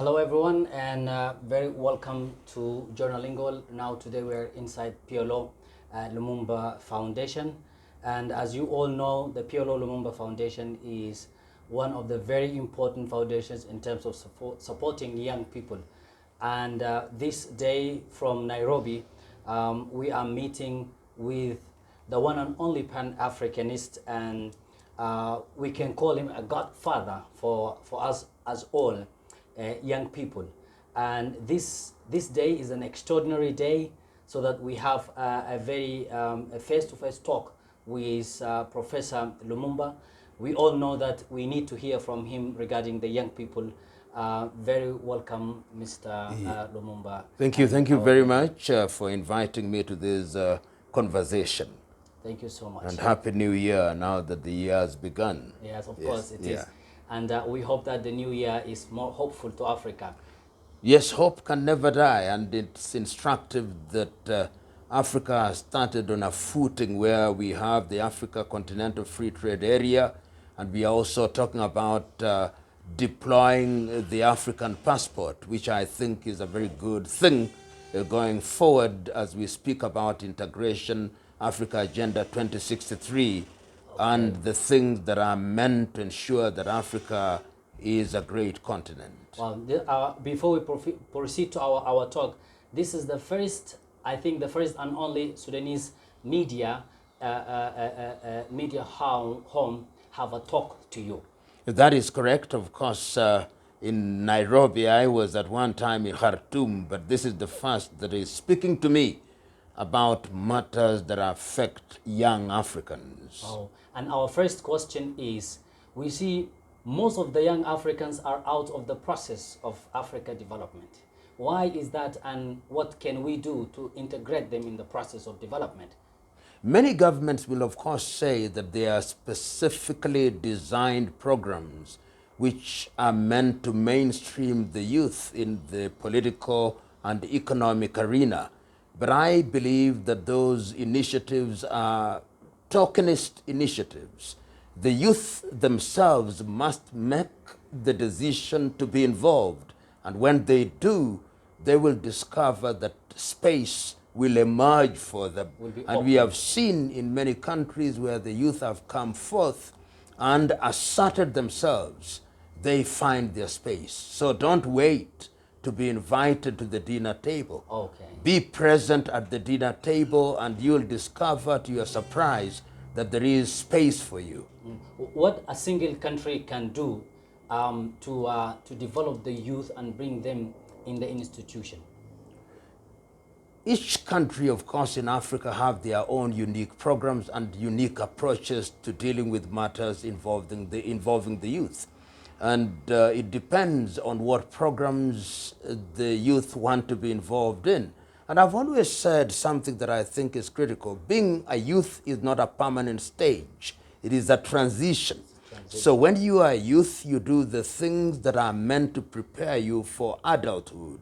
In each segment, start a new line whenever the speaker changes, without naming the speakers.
Hello everyone and very welcome to Journalingo. Now today we're inside PLO Lumumba Foundation, and as you all know, the PLO Lumumba Foundation is one of the very important foundations in terms of supporting young people. And this day from Nairobi, we are meeting with the one and only Pan-Africanist, and we can call him a godfather for us as all young people. And this day is an extraordinary day, so that we have a very a face-to-face talk with Professor Lumumba. We all know that we need to hear from him regarding the young people. Very welcome, Mr. Lumumba.
Thank you very much for inviting me to this conversation.
Thank you so much.
And Happy New Year now that the year has begun.
Yes, of course it is. And we hope that the new year is more hopeful to Africa.
Yes, hope can never die, and it's instructive that Africa has started on a footing where we have the Africa Continental Free Trade Area, and we are also talking about deploying the African passport, which I think is a very good thing going forward as we speak about integration, Africa Agenda 2063, and the things that are meant to ensure that Africa is a great continent.
Well, before we proceed to our talk, this is the first, I think, the first and only Sudanese media home have a talk to you.
That is correct. Of course, in Nairobi, I was at one time in Khartoum, but this is the first that is speaking to me about matters that affect young Africans.
Oh, and our first question is, we see most of the young Africans are out of the process of Africa development. Why is that, and what can we do to integrate them in the process of development?
Many governments will, of course, say that they are specifically designed programs which are meant to mainstream the youth in the political and economic arena. But I believe that those initiatives are tokenist initiatives. The youth themselves must make the decision to be involved. And when they do, they will discover that space will emerge for them. And we have seen in many countries where the youth have come forth and asserted themselves, they find their space. So don't wait to be invited to the dinner table.
Okay.
Be present at the dinner table, and you'll discover to your surprise that there is space for you.
What a single country can do to develop the youth and bring them in the institution?
Each country, of course, in Africa have their own unique programs and unique approaches to dealing with matters involving the youth. And it depends on what programs the youth want to be involved in. And I've always said something that I think is critical. Being a youth is not a permanent stage. It is a transition. So when you are a youth, you do the things that are meant to prepare you for adulthood,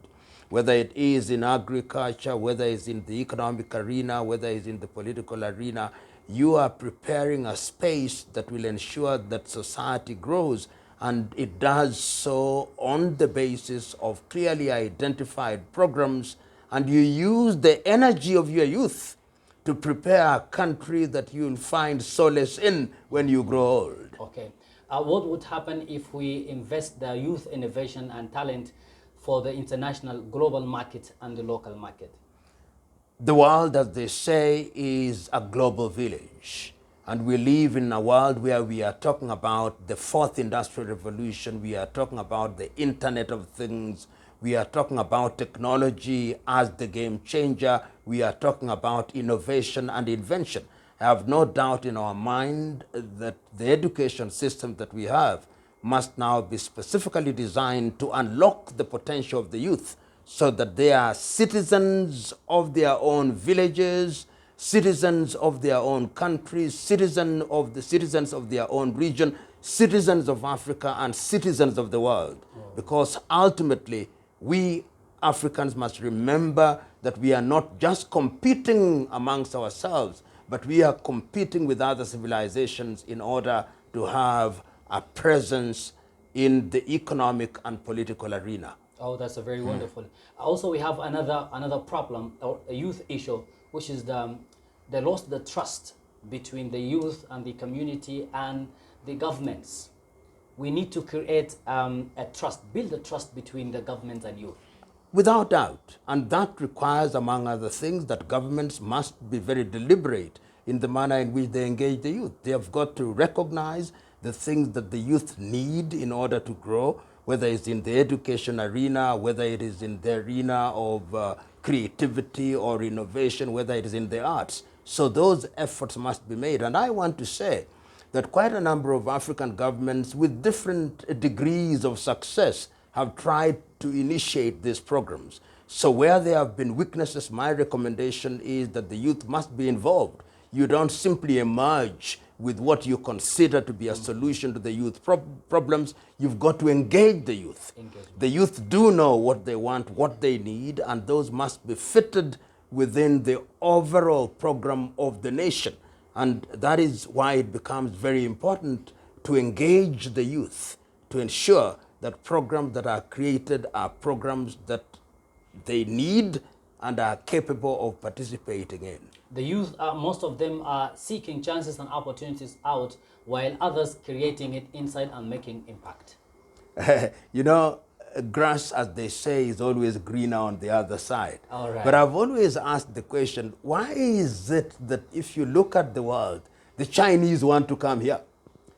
whether it is in agriculture, whether it's in the economic arena, whether it's in the political arena. You are preparing a space that will ensure that society grows, and it does so on the basis of clearly identified programs, and you use the energy of your youth to prepare a country that you'll find solace in when you grow old.
Okay. What would happen if we invest the youth innovation and talent for the international global market and the local market?
The world, as they say, is a global village. And we live in a world where we are talking about the fourth industrial revolution. We are talking about the Internet of Things. We are talking about technology as the game changer. We are talking about innovation and invention. I have no doubt in our mind that the education system that we have must now be specifically designed to unlock the potential of the youth, so that they are citizens of their own villages, citizens of their own countries, citizens of their own region, citizens of Africa, and citizens of the world. Because ultimately, we Africans must remember that we are not just competing amongst ourselves, but we are competing with other civilizations in order to have a presence in the economic and political arena.
Oh, that's a very wonderful. Also, we have another problem or a youth issue, which is they lost the trust between the youth and the community and the governments. We need to create a trust, build a trust between the government and youth.
Without doubt. And that requires, among other things, that governments must be very deliberate in the manner in which they engage the youth. They have got to recognize the things that the youth need in order to grow, whether it's in the education arena, whether it is in the arena of creativity or innovation, whether it is in the arts. So those efforts must be made. And I want to say that quite a number of African governments with different degrees of success have tried to initiate these programs. So where there have been weaknesses, my recommendation is that the youth must be involved. You don't simply emerge with what you consider to be a solution to the youth problems. You've got to engage the youth. The youth do know what they want, what they need, and those must be fitted within the overall program of the nation. And that is why it becomes very important to engage the youth, to ensure that programs that are created are programs that they need and are capable of participating in.
The youth, most of them are seeking chances and opportunities out, while others creating it inside and making impact.
You know, grass, as they say, is always greener on the other side.
All right.
But I've always asked the question, why is it that if you look at the world, the Chinese want to come here,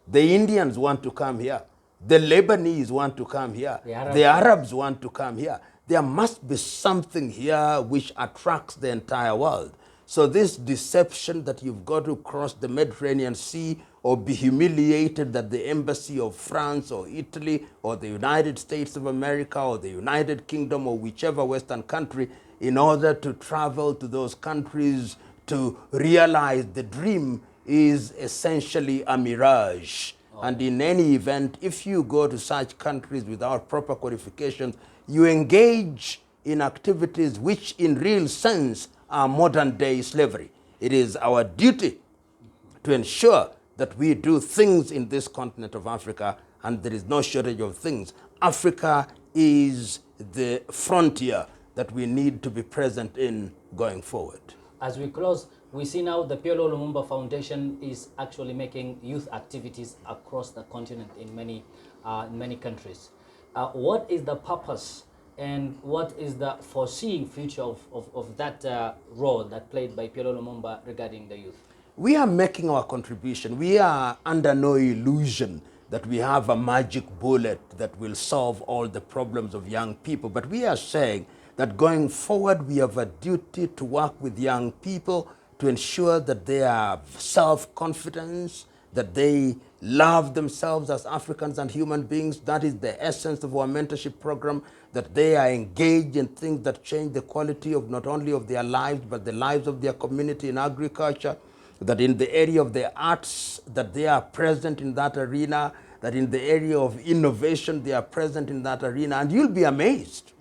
the Indians want to come here, the Lebanese want to come here, the Arabs want to come here? There must be something here which attracts the entire world. So this deception that you've got to cross the Mediterranean Sea or be humiliated at the embassy of France or Italy or the United States of America or the United Kingdom or whichever Western country in order to travel to those countries to realize the dream is essentially a mirage. And in any event, if you go to such countries without proper qualifications, you engage in activities which in real sense are modern day slavery. It is our duty to ensure that we do things in this continent of Africa, and there is no shortage of things. Africa is the frontier that we need to be present in going forward.
As we close, we see now the Piolo Lumumba Foundation is actually making youth activities across the continent in many countries. What is the purpose and what is the foreseeing future of that role that played by Piolo Lumumba regarding the youth?
We are making our contribution. We are under no illusion that we have a magic bullet that will solve all the problems of young people. But we are saying that going forward, we have a duty to work with young people to ensure that they have self-confidence, that they love themselves as Africans and human beings. That is the essence of our mentorship program, that they are engaged in things that change the quality of not only of their lives, but the lives of their community in agriculture, that in the area of the arts, that they are present in that arena, that in the area of innovation, they are present in that arena. And you'll be amazed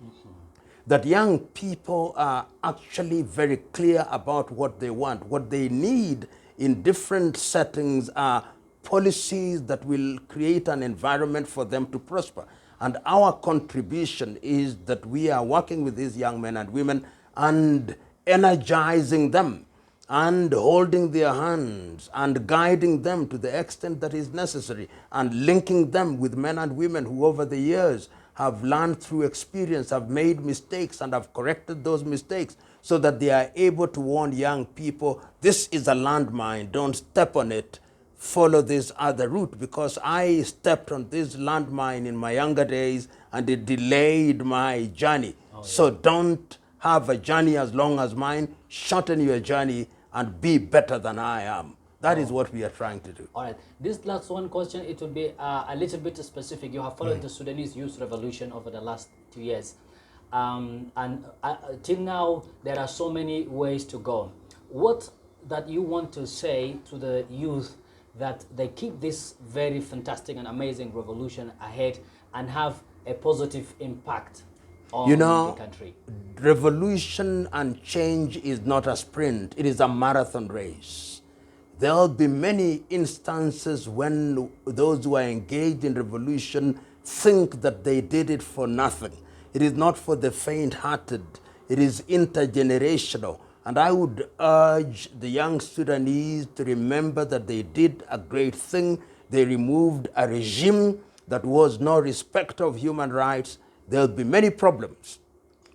that young people are actually very clear about what they want. What they need in different settings are policies that will create an environment for them to prosper. And our contribution is that we are working with these young men and women and energizing them and holding their hands and guiding them to the extent that is necessary and linking them with men and women who over the years have learned through experience, have made mistakes and have corrected those mistakes so that they are able to warn young people, this is a landmine, don't step on it, follow this other route, because I stepped on this landmine in my younger days and it delayed my journey. So don't have a journey as long as mine, shorten your journey and be better than I am. That is what we are trying to do.
All right. This last one question, it will be a little bit specific. You have followed the Sudanese youth revolution over the last 2 years. Till now, there are so many ways to go. What that you want to say to the youth that they keep this very fantastic and amazing revolution ahead and have a positive impact on the country?
Revolution and change is not a sprint, it is a marathon race. There will be many instances when those who are engaged in revolution think that they did it for nothing. It is not for the faint-hearted. It is intergenerational. And I would urge the young Sudanese to remember that they did a great thing. They removed a regime that was no respecter of human rights. There'll be many problems.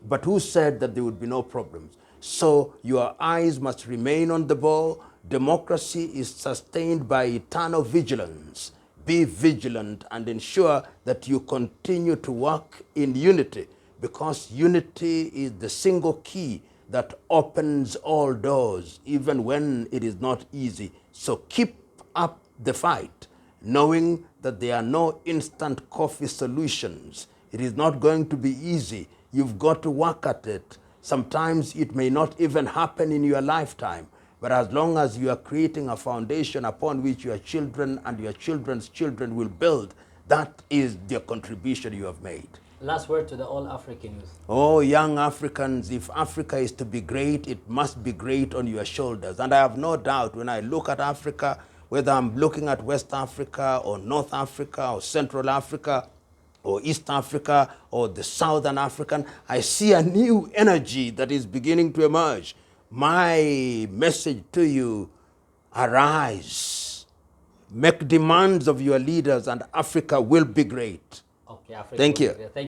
But who said that there would be no problems? So your eyes must remain on the ball. Democracy is sustained by eternal vigilance. Be vigilant and ensure that you continue to work in unity, because unity is the single key that opens all doors, even when it is not easy. So keep up the fight, knowing that there are no instant coffee solutions. It is not going to be easy. You've got to work at it. Sometimes it may not even happen in your lifetime. But as long as you are creating a foundation upon which your children and your children's children will build, that is the contribution you have made.
Last word to the all African youth.
Oh, young Africans, if Africa is to be great, it must be great on your shoulders. And I have no doubt when I look at Africa, whether I'm looking at West Africa or North Africa or Central Africa or East Africa or the Southern African, I see a new energy that is beginning to emerge. My message to you, arise, make demands of your leaders, and Africa will be great.
Okay, Africa.
Thank you.
Thank